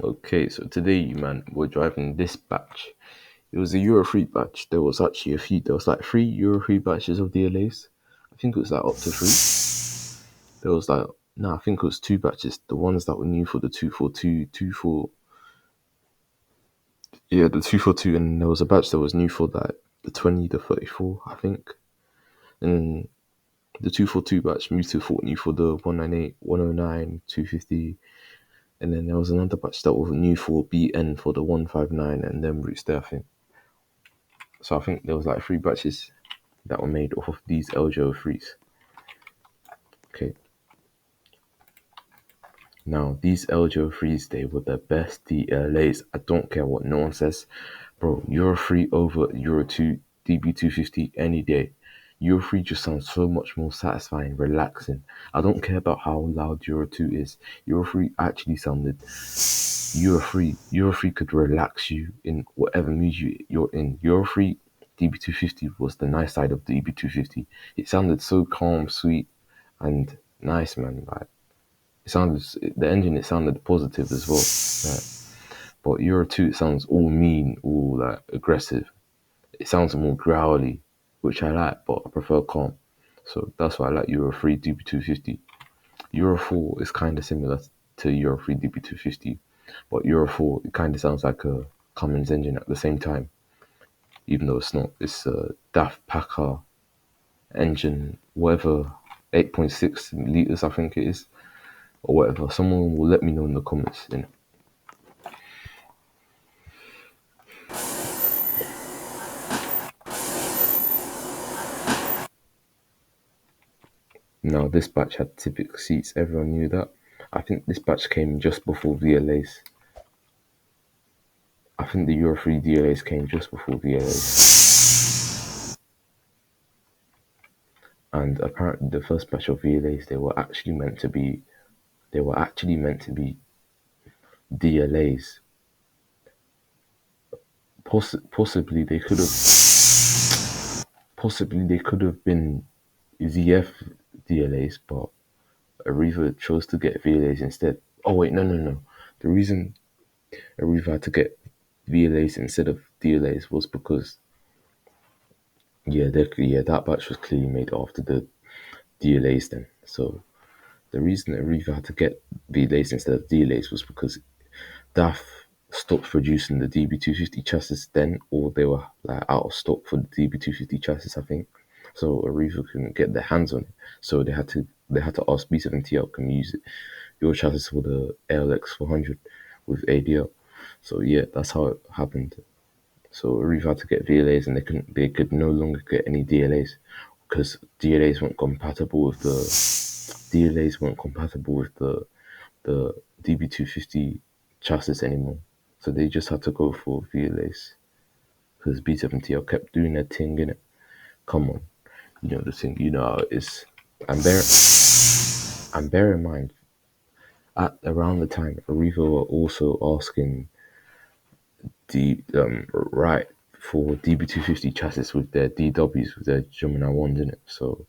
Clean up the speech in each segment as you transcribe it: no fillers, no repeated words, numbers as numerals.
Okay, so today, man, we're driving this batch. It was a Euro 3 batch. There was actually there was like three Euro 3 batches of DLAs. I think it was like up to three. There was like, no, I think it was two batches. The ones that were new for the 242, 24, yeah, the 242, and there was a batch that was new for that, the 20, the 34, I think. And the 242 batch moved to 40 for the 198, 109, 250. And then there was another batch that was new for BN for the 159 and then routes there, I think. So I think there was like three batches that were made off of these LGO3s. Okay. Now, these LGO3s, they were the best DLAs. I don't care what no one says. Bro, Euro 3 over Euro 2, DB250 any day. Euro 3 just sounds so much more satisfying, relaxing. I don't care about how loud Euro 2 is. Euro 3 actually sounded Euro 3 could relax you in whatever mood you're in. Euro 3 DB250 was the nice side of the DB250. It sounded so calm, sweet, and nice, man. Like it sounded, the engine, it sounded positive as well. But Euro 2, it sounds all mean, all like aggressive. It sounds more growly, which I like, but I prefer calm. So that's why I like Euro 3 DB250. Euro 4 is kind of similar to Euro 3 DB250, but Euro 4, it kind of sounds like a Cummins engine at the same time, even though it's not. It's a DAF Packer engine, whatever, 8.6 litres, I think it is, or whatever. Someone will let me know in the comments. Now, this batch had typical seats, everyone knew that. I think this batch came just before VLAs. I think the Euro 3 DLAs came just before VLAs. And apparently the first batch of VLAs, they were actually meant to be DLAs. Possibly they could have been ZF DLAs, but Arriva chose to get VLAs instead. Oh wait, no. The reason Arriva had to get VLAs instead of DLAs was because that batch was clearly made after the DLAs then. So the reason Arriva had to get VLAs instead of DLAs was because DAF stopped producing the DB250 chassis then, or they were like out of stock for the DB250 chassis, I think. So Arriva couldn't get their hands on it. So they had to ask B7TL, can we use your chassis for the ALX400 with ADL? So yeah, that's how it happened. So Arriva had to get VLAs, and they could no longer get any DLAs because DLAs weren't compatible with the DB250 chassis anymore. So they just had to go for VLAs because B7TL kept doing their thing, innit? Come on, you know the thing, you know how it is. And bear in mind, at around the time, Arriva were also asking the right for DB250 chassis with their DWs, with their Gemini ones in it. So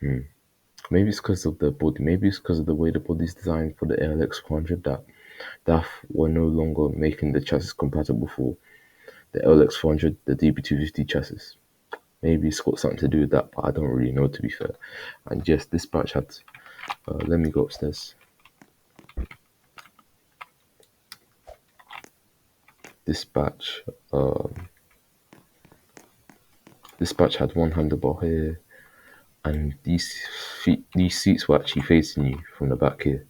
maybe it's because of the body, maybe it's because of the way the body's designed for the ALX400 that DAF were no longer making the chassis compatible for the LX400, the DB250 chassis. Maybe it's got something to do with that, but I don't really know, to be fair. And yes, this batch had. Let me go upstairs. This batch had one handlebar here, and these seats were actually facing you from the back here.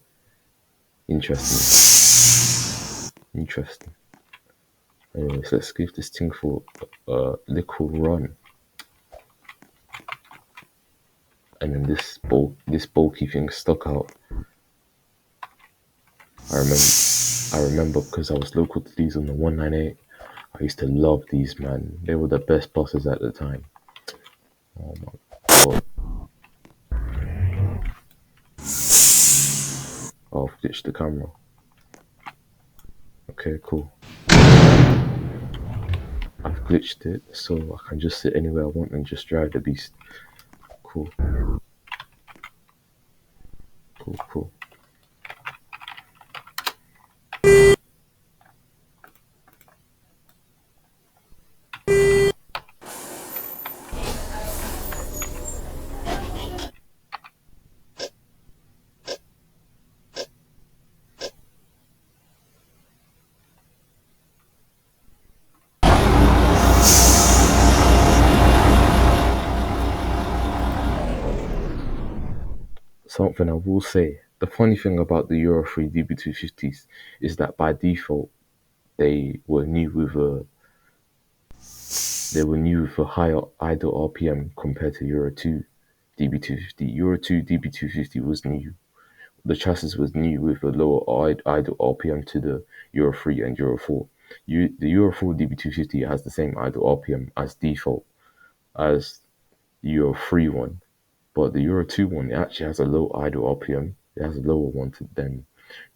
Interesting. Anyways, let's give this thing for a little run. And then this bulky thing stuck out. I remember because I was local to these on the 198. I used to love these, man. They were the best buses at the time. Oh my god. I've glitched the camera. Okay, cool. I've glitched it so I can just sit anywhere I want and just drive the beast. Cool. something I will say. The funny thing about the Euro 3 DB250s is that by default they were new with a higher idle RPM compared to Euro 2 DB250. Euro 2 DB250 was new. The chassis was new with a lower idle RPM to the Euro 3 and Euro 4. The Euro 4 DB250 has the same idle RPM as default as the Euro 3 one, but the Euro 2 one, it actually has a low idle RPM. It has a lower one than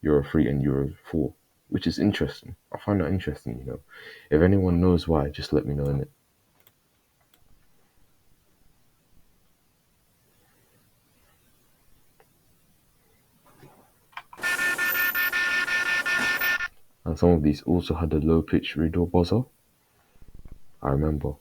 Euro 3 and Euro 4, which is interesting. I find that interesting. If anyone knows why, just let me know in it. And some of these also had a low pitch redo buzzer. I remember